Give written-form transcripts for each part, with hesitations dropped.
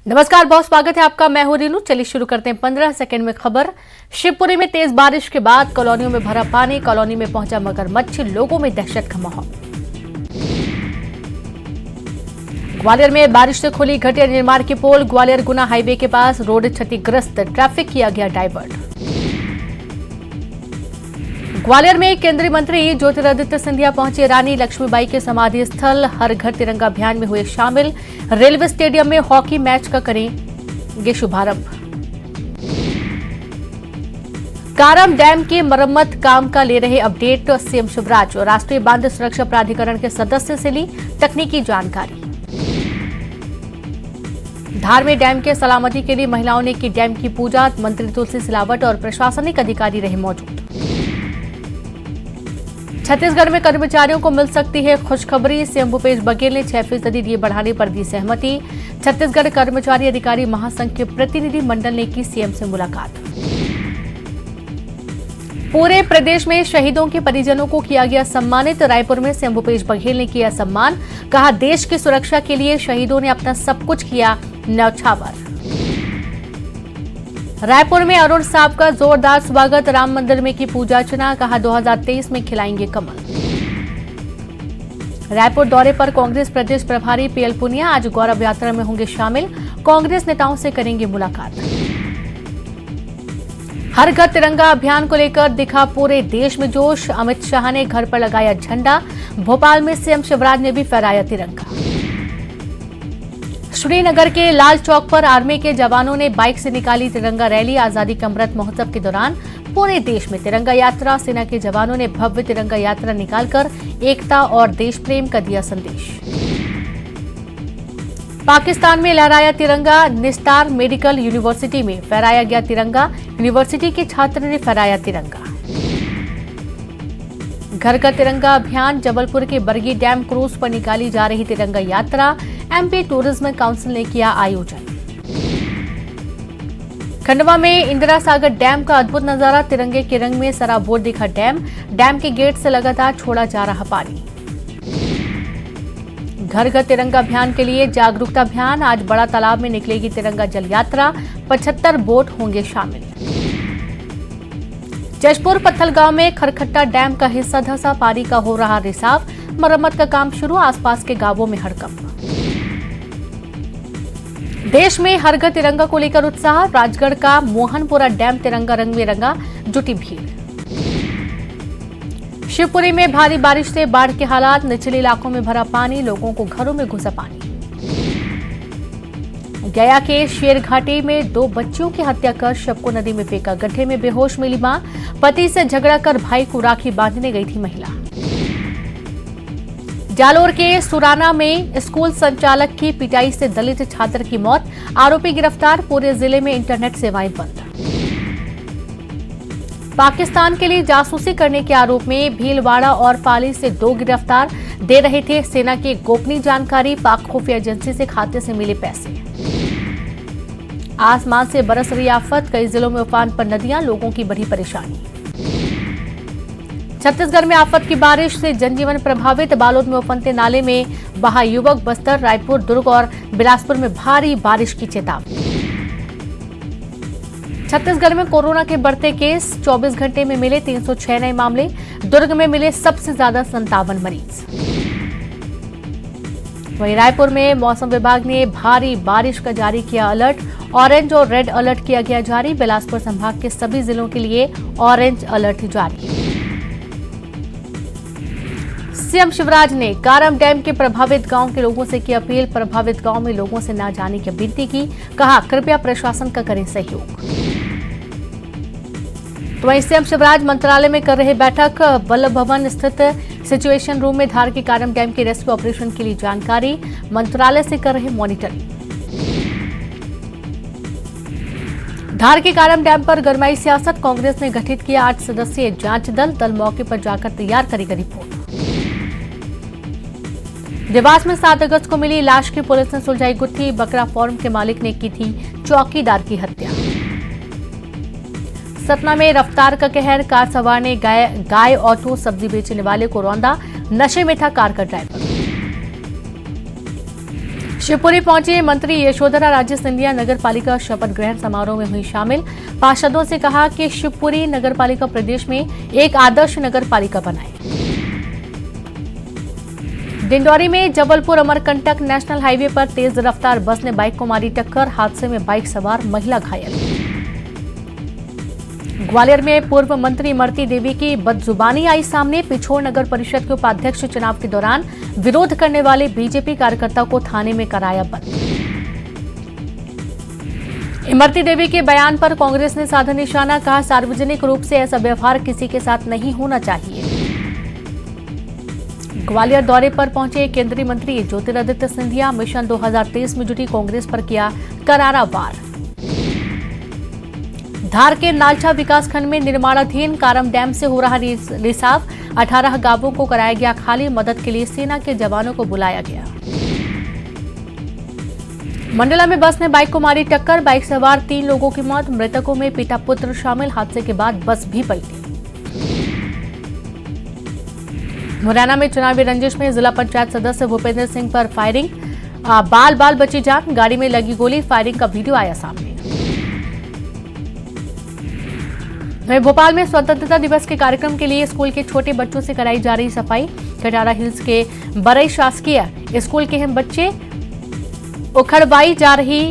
नमस्कार, बहुत स्वागत है आपका। मैं हूं रीनू। चलिए शुरू करते हैं 15 सेकंड में खबर। शिवपुरी में तेज बारिश के बाद कॉलोनियों में भरा पानी, कॉलोनी में पहुंचा मगरमच्छ, लोगों में दहशत का माहौल। ग्वालियर में बारिश से खुली घटिया निर्माण की पोल, ग्वालियर गुना हाईवे के पास रोड क्षतिग्रस्त, ट्रैफिक किया गया डाइवर्ट। ग्वालियर में केंद्रीय मंत्री ज्योतिरादित्य सिंधिया पहुंचे रानी लक्ष्मीबाई के समाधि स्थल, हर घर तिरंगा अभियान में हुए शामिल। रेलवे स्टेडियम में हॉकी मैच का करेंगे शुभारंभ। कारम डैम की मरम्मत काम का ले रहे अपडेट, सीएम शिवराज और राष्ट्रीय बांध सुरक्षा प्राधिकरण के सदस्य से ली तकनीकी जानकारी। धार में डैम के सलामती के लिए महिलाओं ने की डैम की पूजा, मंत्री तुलसी सिलावट और प्रशासनिक अधिकारी रहे मौजूद। छत्तीसगढ़ में कर्मचारियों को मिल सकती है खुशखबरी, सीएम भूपेश बघेल ने 6% डीए बढ़ाने पर दी सहमति। छत्तीसगढ़ कर्मचारी अधिकारी महासंघ के प्रतिनिधि मंडल ने की सीएम से मुलाकात। पूरे प्रदेश में शहीदों के परिजनों को किया गया सम्मानित, रायपुर में सीएम भूपेश बघेल ने किया सम्मान, कहा देश की सुरक्षा के लिए शहीदों ने अपना सब कुछ किया न्यौछावर। रायपुर में अरुण साहब का जोरदार स्वागत, राम मंदिर में की पूजा अर्चना, कहा 2023 में खिलाएंगे कमल। रायपुर दौरे पर कांग्रेस प्रदेश प्रभारी पीएल पुनिया आज गौरव यात्रा में होंगे शामिल, कांग्रेस नेताओं से करेंगे मुलाकात। हर घर तिरंगा अभियान को लेकर दिखा पूरे देश में जोश, अमित शाह ने घर पर लगाया झंडा, भोपाल में सीएम शिवराज ने भी फहराया तिरंगा। श्रीनगर के लाल चौक पर आर्मी के जवानों ने बाइक से निकाली तिरंगा रैली, आजादी का अमृत महोत्सव के दौरान पूरे देश में तिरंगा यात्रा, सेना के जवानों ने भव्य तिरंगा यात्रा निकालकर एकता और देश प्रेम का दिया संदेश। पाकिस्तान में लहराया तिरंगा, निस्तार मेडिकल यूनिवर्सिटी में फहराया गया तिरंगा, यूनिवर्सिटी के छात्र ने फहराया तिरंगा। घर का तिरंगा अभियान, जबलपुर के बरगी डैम क्रूज पर निकाली जा रही तिरंगा यात्रा, एमपी टूरिज्म काउंसिल ने किया आयोजन। खंडवा में इंदिरा सागर डैम का अद्भुत नजारा, तिरंगे के रंग में सराबोर दिखा डैम, डैम के गेट से लगातार छोड़ा जा रहा पानी। घर घर तिरंगा अभियान के लिए जागरूकता अभियान, आज बड़ा तालाब में निकलेगी तिरंगा जल यात्रा, 75 बोट होंगे शामिल। जशपुर पत्थलगांव में खरखट्टा डैम का हिस्सा धंसा, पानी का हो रहा रिसाव, मरम्मत का काम शुरू, आसपास के गांवों में हड़कंप। देश में हर घर तिरंगा को लेकर उत्साह, राजगढ़ का मोहनपुरा डैम तिरंगा रंग में रंगा, जुटी भीड़। शिवपुरी में भारी बारिश से बाढ़ के हालात, निचले इलाकों में भरा पानी, लोगों को घरों में घुसा पानी। गया के शेरघाटी में 2 बच्चियों की हत्या कर शव को नदी में फेंका, गड्ढे में बेहोश मिली मां, पति से झगड़ा कर भाई को राखी बांधने गई थी महिला। जालोर के सुराना में स्कूल संचालक की पिटाई से दलित छात्र की मौत, आरोपी गिरफ्तार, पूरे जिले में इंटरनेट सेवाएं बंद। पाकिस्तान के लिए जासूसी करने के आरोप में भीलवाड़ा और पाली से 2 गिरफ्तार, दे रहे थे सेना की गोपनीय जानकारी, पाक खुफिया एजेंसी से खाते से मिले पैसे। आसमान से बरस रही आफत, कई जिलों में उफान पर नदियां, लोगों की बढ़ी परेशानी। छत्तीसगढ़ में आफत की बारिश से जनजीवन प्रभावित, बालोद में उफनते नाले में बहा युवक, बस्तर, रायपुर, दुर्ग और बिलासपुर में भारी बारिश की चेतावनी। छत्तीसगढ़ में कोरोना के बढ़ते केस, 24 घंटे में मिले 306 नए मामले, दुर्ग में मिले सबसे ज्यादा 57 मरीज। वहीं रायपुर में मौसम विभाग ने भारी बारिश का जारी किया अलर्ट, ऑरेंज और रेड अलर्ट किया गया जारी, बिलासपुर संभाग के सभी जिलों के लिए ऑरेंज अलर्ट जारी। सीएम शिवराज ने कारम डैम के प्रभावित गांव के लोगों से की अपील, प्रभावित गांव में लोगों से न जाने की विनती की, कहा कृपया प्रशासन का करें सहयोग। तो वहीं सीएम शिवराज मंत्रालय में कर रहे बैठक, वल्लभ भवन स्थित सिचुएशन रूम में धार के कारम डैम के रेस्क्यू ऑपरेशन के लिए जानकारी, मंत्रालय से कर रहे मॉनिटरिंग। धार के कारम डैम पर गरमाई सियासत, कांग्रेस ने गठित किया 8 सदस्यीय जांच दल मौके पर जाकर तैयार करेगा रिपोर्ट। देवास में 7 अगस्त को मिली लाश की पुलिस ने सुलझाई गुत्थी, बकरा फार्म के मालिक ने की थी चौकीदार की हत्या। सतना में रफ्तार का कहर, कार सवार ने गाय ऑटो सब्जी बेचने वाले को रौंदा, नशे में था कार का ड्राइवर। शिवपुरी पहुंचे मंत्री यशोधरा राजे सिंधिया नगर पालिका शपथ ग्रहण समारोह में हुई शामिल। पार्षदों से कहा कि शिवपुरी नगर पालिका प्रदेश में एक आदर्श नगर पालिका बनाए। डिंडौरी में जबलपुर अमरकंटक नेशनल हाईवे पर तेज रफ्तार बस ने बाइक को मारी टक्कर, हादसे में बाइक सवार महिला घायल। ग्वालियर में पूर्व मंत्री इमरती देवी की बदजुबानी आई सामने। पिछोर नगर परिषद के उपाध्यक्ष चुनाव के दौरान विरोध करने वाले बीजेपी कार्यकर्ता को थाने में कराया बंद। इमरती देवी के बयान पर कांग्रेस ने साधा निशाना, कहा सार्वजनिक रूप से ऐसा व्यवहार किसी के साथ नहीं होना चाहिए। ग्वालियर दौरे पर पहुंचे केंद्रीय मंत्री ज्योतिरादित्य सिंधिया, मिशन 2023 में जुटी कांग्रेस पर किया करारा वार। धार के नालछा विकासखंड में निर्माणाधीन कारम डैम से हो रहा रिसाव, 18 गांवों को कराया गया खाली, मदद के लिए सेना के जवानों को बुलाया गया। मंडला में बस ने बाइक को मारी टक्कर, बाइक सवार 3 लोगों की मौत, मृतकों में पिता पुत्र शामिल। हादसे के बाद बस भी पलटी। मुरैना में चुनावी रंजिश में जिला पंचायत सदस्य भूपेंद्र सिंह पर फायरिंग, बाल बची जान, गाड़ी में लगी गोली, फायरिंग का वीडियो आया सामने। वहीं भोपाल में स्वतंत्रता दिवस के कार्यक्रम के लिए स्कूल के छोटे बच्चों से कराई जा रही सफाई। कटारा हिल्स के बरई शासकीय स्कूल के हम बच्चे उखड़वाई जा रही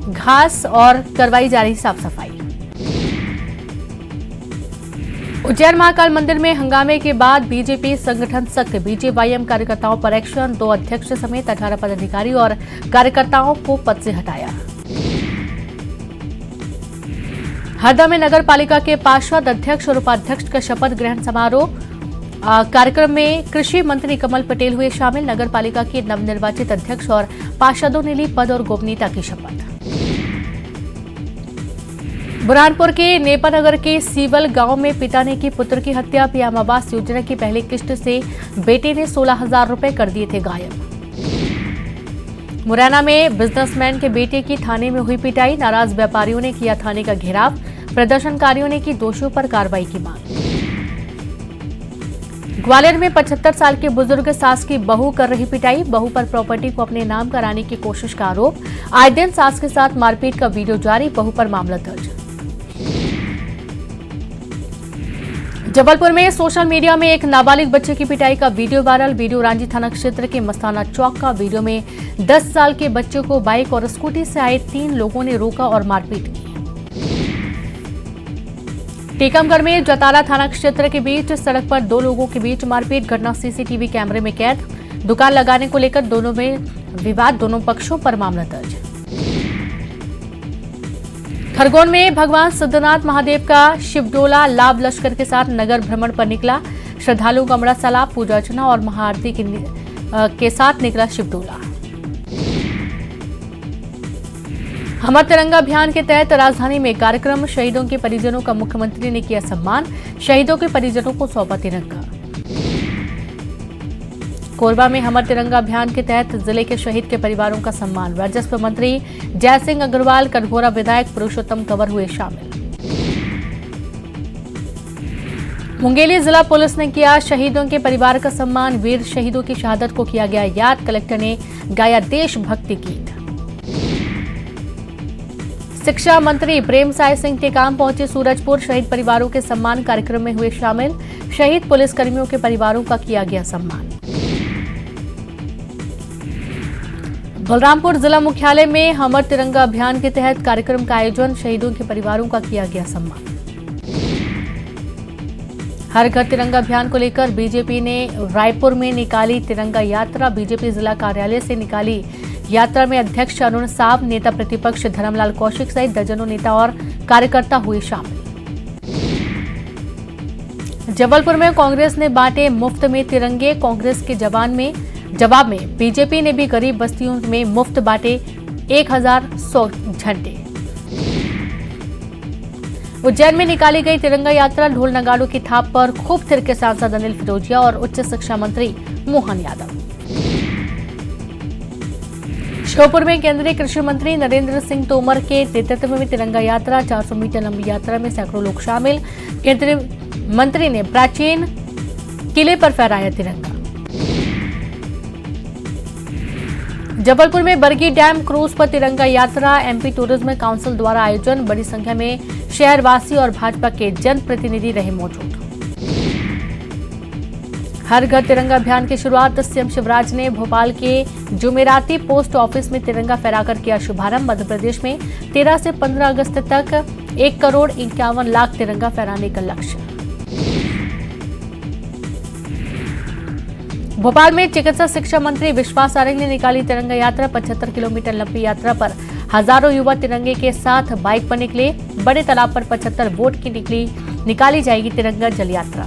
घास और करवाई जा रही साफ सफाई। उज्जैन महाकाल मंदिर में हंगामे के बाद बीजेपी संगठन सख्त, बीजेवाईएम कार्यकर्ताओं पर एक्शन, 2 अध्यक्ष समेत 18 पदाधिकारी और कार्यकर्ताओं को पद से हटाया। हरदा में नगर पालिका के पार्षद, अध्यक्ष और उपाध्यक्ष का शपथ ग्रहण समारोह। कार्यक्रम में कृषि मंत्री कमल पटेल हुए शामिल। नगर पालिका के नवनिर्वाचित अध्यक्ष और पार्षदों ने ली पद और गोपनीयता की शपथ। बुरहानपुर के नेपानगर के सीवल गांव में पिता ने की पुत्र की हत्या। पीएम आवास योजना की पहली किस्त से बेटे ने 16,000 रुपए कर दिए थे गायब। मुरैना में बिजनेसमैन के बेटे की थाने में हुई पिटाई, नाराज व्यापारियों ने किया थाने का घेराव, प्रदर्शनकारियों ने की दोषियों पर कार्रवाई की मांग। ग्वालियर में 75 साल के बुजुर्ग सास की बहू कर रही पिटाई, बहू पर प्रॉपर्टी को अपने नाम कराने की कोशिश का आरोप, आए दिन सास के साथ मारपीट का वीडियो जारी, बहू पर मामला दर्ज। जबलपुर में सोशल मीडिया में एक नाबालिग बच्चे की पिटाई का वीडियो वायरल, वीडियो रांझी थाना क्षेत्र के मस्ताना चौक का। वीडियो में 10 साल के बच्चे को बाइक और स्कूटी से आए 3 लोगों ने रोका और मारपीट की। टीकमगढ़ में जतारा थाना क्षेत्र के बीच सड़क पर 2 लोगों के बीच मारपीट, घटना सीसीटीवी कैमरे में कैद। दुकान लगाने को लेकर दोनों में विवाद, दोनों पक्षों पर मामला दर्ज। खरगोन में भगवान सिद्धनाथ महादेव का शिवडोला लाभ लश्कर के साथ नगर भ्रमण पर निकला। श्रद्धालुओं का बड़ा सलाब, पूजा अर्चना और महाआरती के साथ निकला शिवडोला। हमर तिरंगा अभियान के तहत राजधानी में कार्यक्रम, शहीदों के परिजनों का मुख्यमंत्री ने किया सम्मान, शहीदों के परिजनों को सौंपा तिरंगा। कोरबा में हमर तिरंगा अभियान के तहत जिले के शहीद के परिवारों का सम्मान, राजस्व मंत्री जयसिंह अग्रवाल, कटघोरा विधायक पुरुषोत्तम कंवर हुए शामिल। मुंगेली जिला पुलिस ने किया शहीदों के परिवार का सम्मान, वीर शहीदों की शहादत को किया गया याद, कलेक्टर ने गाया देशभक्ति गीत। शिक्षा मंत्री प्रेमसाय सिंह टेकाम पहुंचे सूरजपुर, शहीद परिवारों के सम्मान कार्यक्रम में हुए शामिल, शहीद पुलिसकर्मियों के परिवारों का किया गया सम्मान। बलरामपुर जिला मुख्यालय में हमर तिरंगा अभियान के तहत कार्यक्रम का आयोजन, शहीदों के परिवारों का किया गया सम्मान। हर घर तिरंगा अभियान को लेकर बीजेपी ने रायपुर में निकाली तिरंगा यात्रा, बीजेपी जिला कार्यालय से निकाली यात्रा में अध्यक्ष अरुण साव, नेता प्रतिपक्ष धर्मलाल कौशिक सहित दर्जनों नेता और कार्यकर्ता हुए शामिल। जबलपुर में कांग्रेस ने बांटे मुफ्त में तिरंगे, कांग्रेस के जवाब में बीजेपी ने भी गरीब बस्तियों में मुफ्त बांटे 1100 झंडे। उज्जैन में निकाली गई तिरंगा यात्रा, ढोल नगाड़ों की थाप पर खूब थिरके सांसद अनिल फिरोजिया और उच्च शिक्षा मंत्री मोहन यादव। श्योपुर में केंद्रीय कृषि मंत्री नरेंद्र सिंह तोमर के नेतृत्व में तिरंगा यात्रा, 400 मीटर लंबी यात्रा में सैकड़ों लोग शामिल। केंद्रीय मंत्री ने प्राचीन किले पर फहराया तिरंगा। जबलपुर में बरगी डैम क्रूज पर तिरंगा यात्रा, एमपी टूरिज्म काउंसिल द्वारा आयोजन, बड़ी संख्या में शहरवासी और भाजपा के जनप्रतिनिधि रहे मौजूद। हर घर तिरंगा अभियान की शुरुआत, सीएम शिवराज ने भोपाल के जुमेराती पोस्ट ऑफिस में तिरंगा फहराकर किया शुभारंभ। मध्य प्रदेश में 13 से 15 अगस्त तक 1,51,00,000 तिरंगा फहराने का लक्ष्य। भोपाल में चिकित्सा शिक्षा मंत्री विश्वास सारंग ने निकाली तिरंगा यात्रा। 75 किलोमीटर लंबी यात्रा पर हजारों युवा तिरंगे के साथ बाइक पर निकले। बड़े तालाब पर 75 बोट की निकाली जाएगी तिरंगा जल यात्रा।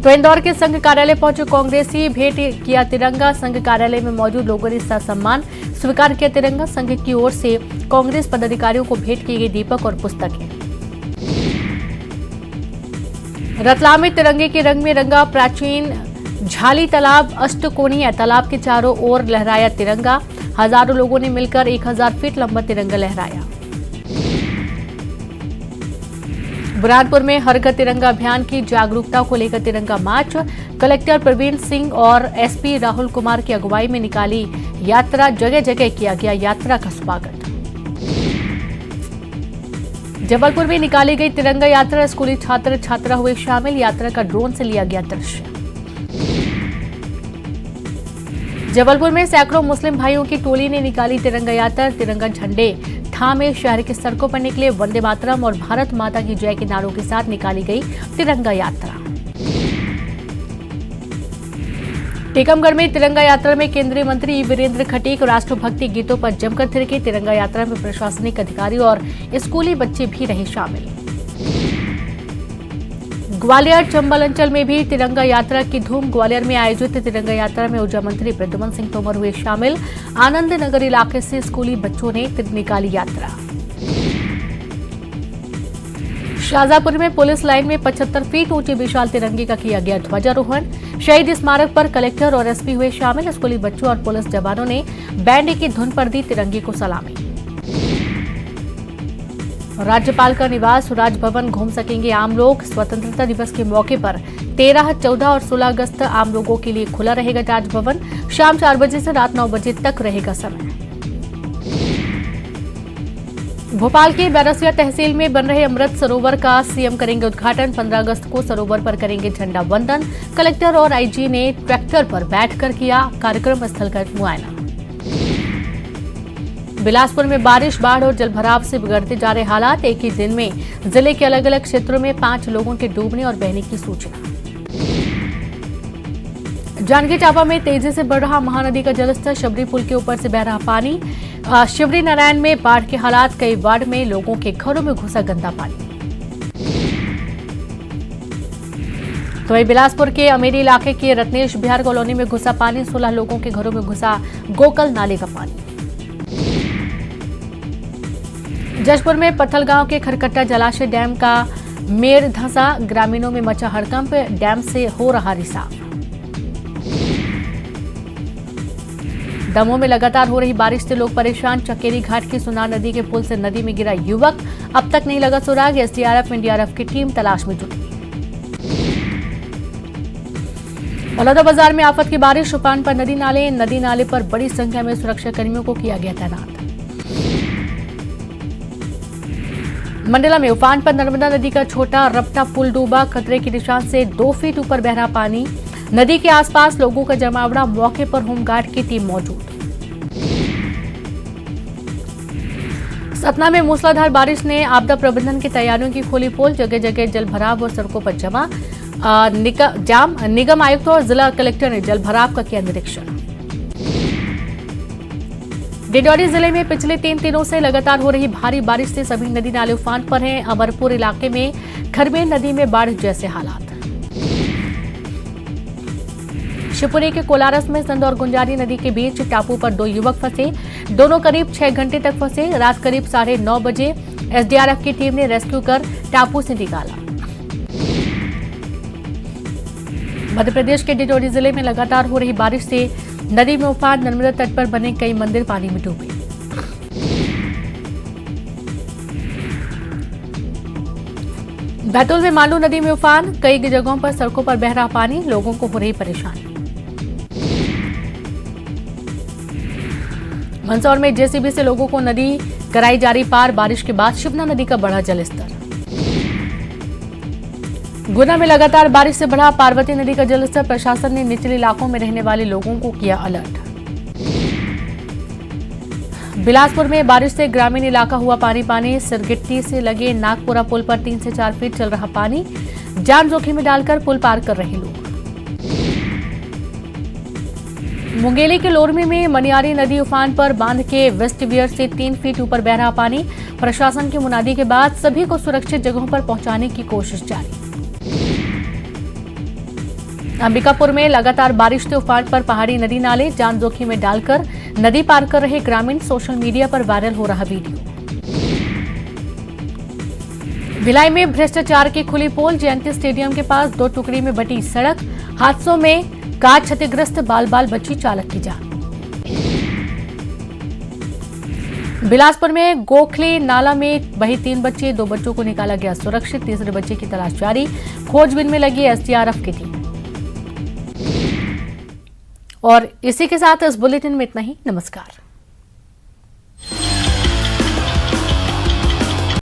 तो इंदौर के संघ कार्यालय पहुंचे कांग्रेसी, भेंट किया तिरंगा। संघ कार्यालय में मौजूद लोगों ने सम्मान स्वीकार किया तिरंगा। संघ की ओर से कांग्रेस पदाधिकारियों को भेंट की गई दीपक और पुस्तकें। रतलाम में तिरंगे के रंग में रंगा प्राचीन झाली तालाब, अष्टकोणीय तालाब के चारों ओर लहराया तिरंगा। हजारों लोगों ने मिलकर 1000 फीट लंबा तिरंगा लहराया। बुरहानपुर में हर घर तिरंगा अभियान की जागरूकता को लेकर तिरंगा मार्च, कलेक्टर प्रवीण सिंह और एसपी राहुल कुमार की अगुवाई में निकाली यात्रा। जगह जगह किया गया यात्रा का स्वागत। जबलपुर में निकाली गई तिरंगा यात्रा, स्कूली छात्र छात्रा हुए शामिल। यात्रा का ड्रोन से लिया गया दृश्य। जबलपुर में सैकड़ों मुस्लिम भाइयों की टोली ने निकाली तिरंगा यात्रा। तिरंगा झंडे थामे शहर की सड़कों पर निकले। वंदे मातरम और भारत माता की जय के नारों के साथ निकाली गई तिरंगा यात्रा। टीकमगढ़ में तिरंगा यात्रा में केंद्रीय मंत्री वीरेंद्र खटीक राष्ट्रभक्ति गीतों पर जमकर थिरके। तिरंगा यात्रा में प्रशासनिक अधिकारी और स्कूली बच्चे भी रहे शामिल। ग्वालियर चंबल अंचल में भी तिरंगा यात्रा की धूम। ग्वालियर में आयोजित तिरंगा यात्रा में ऊर्जा मंत्री प्रद्युमन सिंह तोमर हुए शामिल। आनंद नगर इलाके से स्कूली बच्चों ने निकाली यात्रा। शाहजहांपुर में पुलिस लाइन में 75 फीट ऊंचे विशाल तिरंगे का किया गया ध्वजारोहण। शहीद स्मारक पर कलेक्टर और एसपी हुए शामिल। स्कूली बच्चों और पुलिस जवानों ने बैंड की धुन पर दी तिरंगे को सलामी। राज्यपाल का निवास राजभवन घूम सकेंगे आम लोग। स्वतंत्रता दिवस के मौके पर 13, 14 और 16 अगस्त आम लोगों के लिए खुला रहेगा राजभवन। शाम 4 बजे से रात 9 बजे तक रहेगा समय। भोपाल की बैरसिया तहसील में बन रहे अमृत सरोवर का सीएम करेंगे उद्घाटन। 15 अगस्त को सरोवर पर करेंगे झंडा वंदन। कलेक्टर और आईजी ने ट्रैक्टर पर बैठकर किया कार्यक्रम स्थल का मुआयना। बिलासपुर में बारिश, बाढ़ और जलभराव से बिगड़ते जा रहे हालात। एक ही दिन में जिले के अलग अलग क्षेत्रों में 5 लोगों के डूबने और बहने की सूचना। जांजगीर चांपा में तेजी से बढ़ रहा महानदी का जलस्तर। शबरी पुल के ऊपर से बह रहा पानी। शिवरी नारायण में बाढ़ के हालात। कई वार्ड में लोगों के घरों में घुसा गंदा पानी। तो वहीं बिलासपुर के अमेरी इलाके के रत्नेश बिहार कॉलोनी में घुसा पानी। 16 लोगों के घरों में घुसा गोकल नाले का पानी। जशपुर में पत्थल गांव के खरकट्टा जलाशय डैम का मेड़ धंसा। ग्रामीणों में मचा हड़कंप। डैम से हो रहा रिसाव। दमोह में लगातार हो रही बारिश से लोग परेशान। चकेरी घाट की सुनार नदी के पुल से नदी में गिरा युवक। अब तक नहीं लगा सुराग। एसडीआरएफ एनडीआरएफ की टीम तलाश में जुटी। बलौदाबाजार में आफत की बारिश। उफान पर नदी नाले पर बड़ी संख्या में सुरक्षा कर्मियों को किया गया तैनात। मंडला में उफान पर नर्मदा नदी का छोटा रपटा पुल डूबा। खतरे के निशान से 2 फीट ऊपर बह रहा पानी। नदी के आसपास लोगों का जमावड़ा। मौके पर होमगार्ड की टीम मौजूद। सतना में मूसलाधार बारिश ने आपदा प्रबंधन की तैयारियों की खोली पोल। जगह जगह जल भराव और सड़कों पर जाम। निगम आयुक्त और जिला कलेक्टर ने जल भराव का किया निरीक्षण। डिंडौरी जिले में पिछले 3 दिनों से लगातार हो रही भारी बारिश से सभी नदी नाले उफान पर हैं। अमरपुर इलाके में खरमेर नदी में बाढ़ जैसे हालात। शिवपुरी के कोलारस में संध और गुंजारी नदी के बीच टापू पर 2 युवक फंसे। दोनों करीब 6 घंटे तक फंसे। रात करीब 9:30 बजे एसडीआरएफ की टीम ने रेस्क्यू कर टापू से निकाला। मध्य प्रदेश के डिंडौरी जिले में लगातार हो रही बारिश से नदी में उफान। नर्मदा तट पर बने कई मंदिर पानी में डूबे। बैतूल में मांडू नदी में उफान। कई जगहों पर सड़कों पर बह रहा पानी। लोगों को हो रही परेशानी। मंदसौर में जेसीबी से लोगों को नदी कराई जा रही पार। बारिश के बाद शिवना नदी का बढ़ा जलस्तर। गुना में लगातार बारिश से बढ़ा पार्वती नदी का जलस्तर। प्रशासन ने निचले इलाकों में रहने वाले लोगों को किया अलर्ट। बिलासपुर में बारिश से ग्रामीण इलाका हुआ पानी पानी। सिरगिट्टी से लगे नागपुरा पुल पर 3 से 4 फीट चल रहा पानी। जान जोखिम में डालकर पुल पार कर रहे लोग। मुंगेली के लोरमी में मनियारी नदी उफान पर। बांध के वेस्ट वियर से 3 फीट ऊपर बह रहा पानी। प्रशासन की मुनादी के बाद सभी को सुरक्षित जगहों पर पहुंचाने की कोशिश जारी। अंबिकापुर में लगातार बारिश से उफान पर पहाड़ी नदी नाले। जान जोखिम में डालकर नदी पार कर रहे ग्रामीण। सोशल मीडिया पर वायरल हो रहा वीडियो। भिलाई में भ्रष्टाचार की खुली पोल। जयंती स्टेडियम के पास 2 टुकड़ी में बटी सड़क। हादसों में कार क्षतिग्रस्त। बाल बाल बची चालक की जान। बिलासपुर में गोखले नाला में बही 3 बच्चे। 2 बच्चों को निकाला गया सुरक्षित। तीसरे बच्चे की तलाश जारी। खोजबीन में लगी एसडीआरएफ की टीम। और इसी के साथ इस बुलेटिन में इतना ही। नमस्कार।